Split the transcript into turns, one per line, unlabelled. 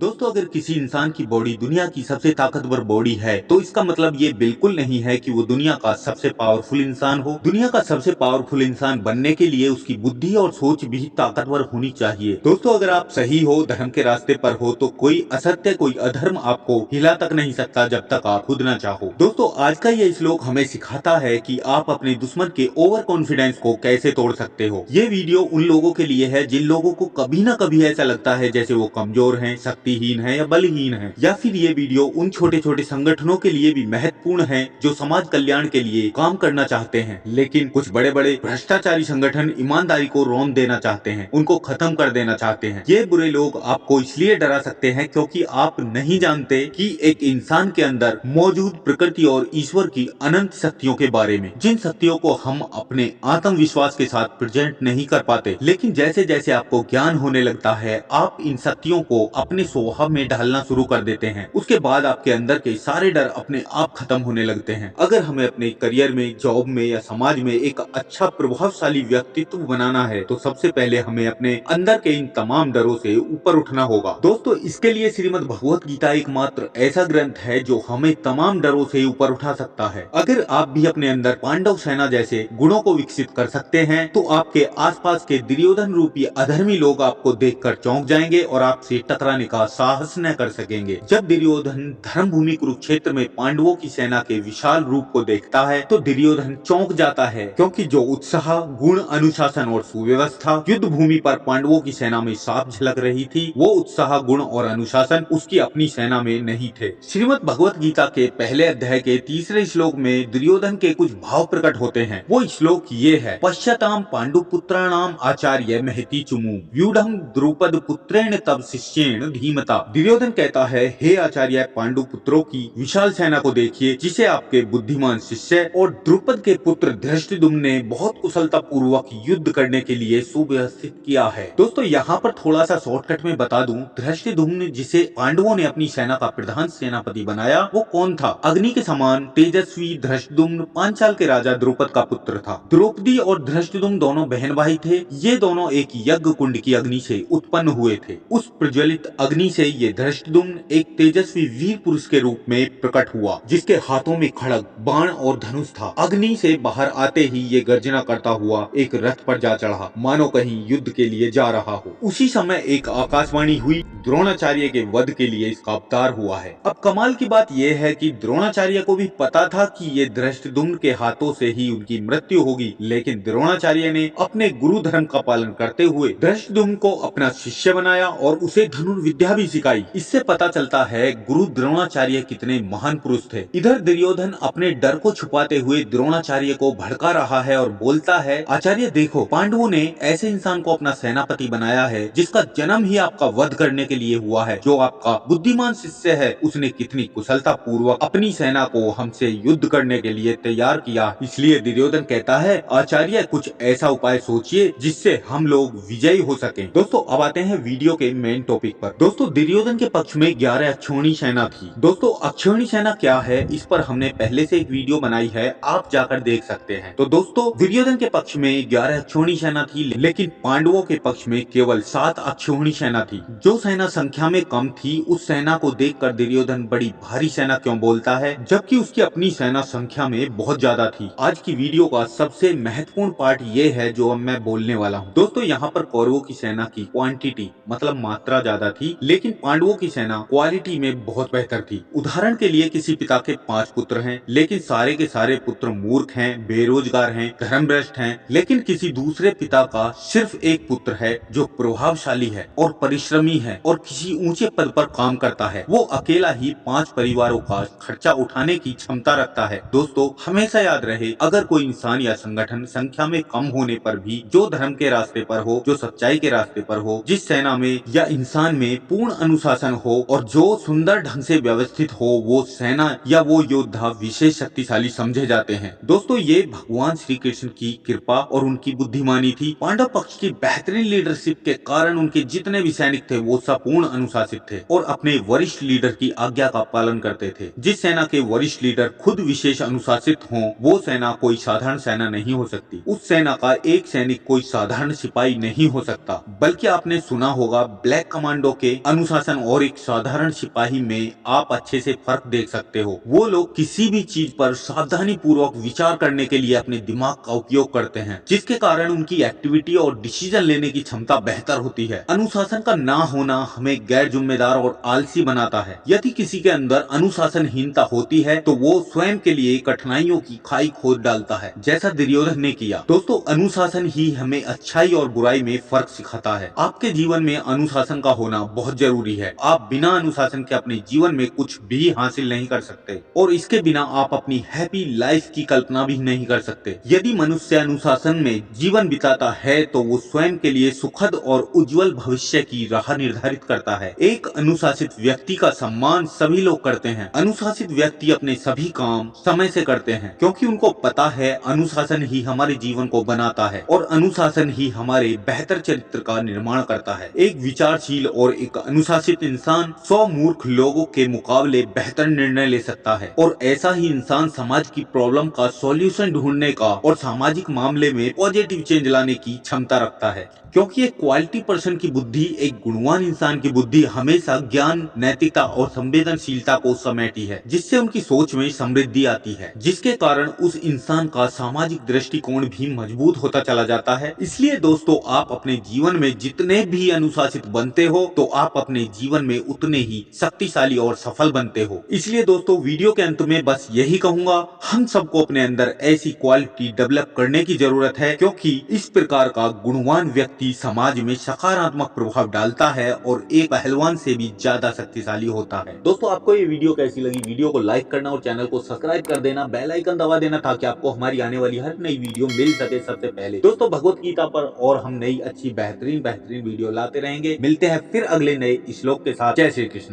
दोस्तों अगर किसी इंसान की बॉडी दुनिया की सबसे ताकतवर बॉडी है तो इसका मतलब ये बिल्कुल नहीं है कि वो दुनिया का सबसे पावरफुल इंसान हो। दुनिया का सबसे पावरफुल इंसान बनने के लिए उसकी बुद्धि और सोच भी ताकतवर होनी चाहिए। दोस्तों अगर आप सही हो, धर्म के रास्ते पर हो तो कोई असत्य, कोई अधर्म आपको हिला तक नहीं सकता जब तक आप खुद न चाहो। दोस्तों आज का ये श्लोक हमें सिखाता है कि आप अपने दुश्मन के ओवर कॉन्फिडेंस को कैसे तोड़ सकते हो। ये वीडियो उन लोगों के लिए है जिन लोगों को कभी ना कभी ऐसा लगता है जैसे वो कमजोर हैं, शक्तिहीन है या बलहीन है। या फिर ये वीडियो उन छोटे छोटे संगठनों के लिए भी महत्वपूर्ण है जो समाज कल्याण के लिए काम करना चाहते हैं, लेकिन कुछ बड़े बड़े भ्रष्टाचारी संगठन ईमानदारी को रौंद देना चाहते हैं, उनको खत्म कर देना चाहते हैं। ये बुरे लोग आपको इसलिए डरा सकते हैं क्योंकि आप नहीं जानते कि एक इंसान के अंदर मौजूद प्रकृति और ईश्वर की अनंत शक्तियों के बारे में, जिन शक्तियों को हम अपने आत्मविश्वास के साथ प्रेजेंट नहीं कर पाते। लेकिन जैसे जैसे आपको ज्ञान होने लगता है आप इन शक्तियों को अपने स्वभाव में ढालना शुरू कर देते हैं। उसके बाद आपके अंदर के सारे डर अपने आप खत्म होने लगते हैं। अगर हमें अपने करियर में, जॉब में या समाज में एक अच्छा प्रभावशाली व्यक्तित्व बनाना है तो सबसे पहले हमें अपने अंदर के इन तमाम डरों से ऊपर उठना होगा। दोस्तों इसके लिए श्रीमद् भगवत गीता एकमात्र ऐसा ग्रंथ है जो हमें तमाम डरों से ऊपर उठा सकता है। अगर आप भी अपने अंदर पांडव सेना जैसे गुणों को विकसित कर सकते हैं तो आपके आसपास के दुर्योधन रूपी अधर्मी लोग आपको देखकर चौंक जाएंगे और आपसे टकराने का साहस न कर सकेंगे। जब दुर्योधन धर्म भूमि कुरुक्षेत्र में पांडवों की सेना के विशाल रूप को देखता है तो दुर्योधन चौंक जाता है, क्योंकि जो उत्साह, गुण, अनुशासन और सुव्यवस्था युद्ध भूमि पर पांडवों की सेना में साफ झलक रही थी, वो उत्साह, गुण और अनुशासन उसकी अपनी सेना में नहीं थे। श्रीमद् भगवत गीता के पहले अध्याय के तीसरे श्लोक में दुर्योधन के कुछ भाव प्रकट होते हैं। वो श्लोक ये है: पश्यताम पांडुपुत्राणाम आचार्य महति चुमु व्यूढ़ं द्रुपद पुत्रेण तब शिष्येण धीमता। दुर्योधन कहता है, हे आचार्य, पांडु पुत्रों की विशाल सेना को देखिए जिसे आपके बुद्धिमान शिष्य और द्रुपद के पुत्र धृष्टद्युम्न ने बहुत कुशलता पूर्वक युद्ध करने के लिए सुव्यवस्थित किया है। दोस्तों यहाँ पर थोड़ा सा शॉर्टकट में बता दूं, धृष्टद्युम्न जिसे पांडवों ने अपनी सेना का प्रधान सेनापति बनाया वो कौन था? अग्नि के समान तेजस्वी धृष्टद्युम्न पांचाल के राजा द्रुपद का पुत्र था। द्रौपदी और धृष्टद्युम्न दोनों बहन भाई थे। ये दोनों एक यज्ञ कुंड की अग्नि से उत्पन्न हुए थे। उस प्रज्वलित अग्नि से ये धृष्टद्युम्न एक तेजस्वी वीर पुरुष के रूप में प्रकट हुआ, जिसके हाथों में खड्ग, बाण और धनुष था। अग्नि से बाहर आते ही ये गर्जना करता हुआ एक रथ पर जा चढ़ा, मानो कहीं युद्ध के लिए जा रहा हो। उसी समय एक आकाशवाणी हुई, द्रोणाचार्य के वध के लिए इसका अवतार हुआ है। अब कमाल की बात यह है कि द्रोणाचार्य को भी पता था कि ये धृष्टद्युम्न के हाथों से ही उनकी मृत्यु होगी, लेकिन द्रोणाचार्य ने अपने गुरु धर्म का पालन करते हुए धृष्टद्युम्न को अपना शिष्य बनाया और उसे धनुर्विद्या भी सिखाई। इससे पता चलता है गुरु द्रोणाचार्य कितने महान पुरुष थे। इधर दुर्योधन अपने डर को छुपाते हुए द्रोणाचार्य को भड़का रहा है और बोलता है, आचार्य देखो, पांडवों ने ऐसे इंसान को अपना सेनापति बनाया है जिसका जन्म ही आपका वध करने के लिए हुआ है। जो आपका बुद्धिमान शिष्य है उसने कितनी कुशलता पूर्वक अपनी सेना को हमसे युद्ध करने के लिए तैयार किया। इसलिए दुर्योधन कहता है, आचार्य कुछ ऐसा उपाय सोचिए जिससे हम लोग विजयी हो सकें। दोस्तों अब आते हैं वीडियो के मेन टॉपिक पर। दोस्तों दुर्योधन के पक्ष में 11 अक्षौहिणी सेना थी। दोस्तों अक्षौहिणी सेना क्या है इस पर हमने पहले से एक वीडियो बनाई है, आप जाकर देख सकते हैं। तो दोस्तों दुर्योधन के पक्ष में 11 अक्षौहिणी सेना थी, लेकिन पांडवों के पक्ष में केवल 7 अक्षौहिणी सेना थी। जो सेना संख्या में कम थी उस सेना को देखकर दुर्योधन बड़ी भारी सेना क्यों बोलता है, जबकि उसकी अपनी सेना संख्या में बहुत ज्यादा थी। आज की वीडियो का सबसे महत्वपूर्ण पार्ट ये है जो अब मैं बोलने वाला हूँ। दोस्तों यहाँ पर कौरवों की सेना की क्वांटिटी मतलब मात्रा ज्यादा थी, लेकिन पांडवों की सेना क्वालिटी में बहुत बेहतर थी। उदाहरण के लिए किसी पिता के 5 पुत्र हैं, लेकिन सारे के सारे पुत्र मूर्ख हैं, बेरोजगार हैं, धर्मभ्रष्ट हैं। लेकिन किसी दूसरे पिता का सिर्फ एक पुत्र है जो प्रभावशाली है और परिश्रमी है और किसी ऊंचे पद पर काम करता है। वो अकेला ही 5 परिवारों का खर्चा उठाने की क्षमता रखता है। दोस्तों हमेशा याद रहे, अगर कोई इंसान या संगठन संख्या में कम होने पर भी जो धर्म के रास्ते पर हो, जो सच्चाई के रास्ते पर हो, जिस सेना में या इंसान में पूर्ण अनुशासन हो और जो सुंदर ढंग से व्यवस्थित हो, वो सेना या वो योद्धा विशेष शक्तिशाली समझे जाते हैं। दोस्तों ये भगवान श्री कृष्ण की कृपा और उनकी बुद्धिमानी थी। पांडव पक्ष की बेहतरीन लीडरशिप के कारण उनके जितने भी सैनिक थे वो संपूर्ण अनुशासित थे और अपने वरिष्ठ लीडर की आज्ञा का पालन करते थे। जिस सेना के वरिष्ठ लीडर खुद विशेष अनुशासित हों, वो सेना कोई साधारण सेना नहीं हो सकती। उस सेना का एक सैनिक कोई साधारण सिपाही नहीं हो सकता। बल्कि आपने सुना होगा ब्लैक कमांडो के अनुशासन और एक साधारण सिपाही में आप अच्छे से फर्क देख सकते हो। वो लोग किसी भी चीज पर सावधानी पूर्वक विचार करने के लिए अपने दिमाग का उपयोग करते हैं, जिसके कारण उनकी एक्टिविटी और डिसीजन लेने की क्षमता बेहतर होती है। अनुशासन का ना होना हमें गैर जिम्मेदार और आलसी बनाता है। यदि किसी के अंदर अनुशासनहीनता होती है तो वो स्वयं के लिए कठिनाइयों की खाई खोद डालता है, जैसा दुर्योधन ने किया। दोस्तों, अनुशासन ही हमें अच्छाई और बुराई में फर्क सिखाता है। आपके जीवन में अनुशासन का होना बहुत जरूरी है। आप बिना अनुशासन के अपने जीवन में कुछ भी हासिल नहीं कर सकते और इसके बिना आप अपनी हैप्पी लाइफ की कल्पना भी नहीं कर सकते। यदि मनुष्य अनुशासन में जीवन बिताता है तो वो स्वयं के लिए सुखद और उज्जवल भविष्य की राह निर्धारित करता है। एक अनुशासित व्यक्ति का सम्मान सभी लोग करते हैं। अनुशासित व्यक्ति अपने सभी काम समय से करते हैं क्योंकि उनको पता है अनुशासन ही हमारे जीवन को बनाता है और अनुशासन ही हमारे बेहतर चरित्र का निर्माण करता है। एक विचारशील और एक अनुशासित इंसान 100 मूर्ख लोगों के मुकाबले बेहतर निर्णय ले सकता है और ऐसा ही इंसान समाज की प्रॉब्लम का सॉल्यूशन ढूंढने का और सामाजिक मामले में पॉजिटिव चेंज लाने की क्षमता रखता है। क्योंकि एक क्वालिटी पर्सन की बुद्धि, एक गुणवान इंसान की बुद्धि हमेशा ज्ञान, नैतिकता और संवेदनशीलता को समेटी है, जिससे उनकी सोच में समृद्धि आती है, जिसके कारण उस इंसान का सामाजिक दृष्टिकोण भी मजबूत होता चला जाता है। इसलिए दोस्तों, आप अपने जीवन में जितने भी अनुशासित बनते हो तो आप अपने जीवन में उतने ही शक्तिशाली और सफल बनते हो। इसलिए दोस्तों, वीडियो के अंत में बस यही कहूंगा, हम सबको अपने अंदर ऐसी क्वालिटी डेवलप करने की जरूरत है, क्योंकि इस प्रकार का गुणवान व्यक्ति समाज में सकारात्मक प्रभाव डालता है और एक पहलवान से भी ज्यादा शक्तिशाली होता है। दोस्तों, आपको ये वीडियो कैसी लगी? वीडियो को लाइक करना और चैनल को सब्सक्राइब कर देना, बेल आइकन दबा देना ताकि आपको हमारी आने वाली हर नई वीडियो मिल सके सबसे पहले। दोस्तों, भगवत गीता पर और हम नई अच्छी बेहतरीन वीडियो लाते रहेंगे। मिलते हैं फिर अगले नए श्लोक के साथ। जय श्री कृष्ण।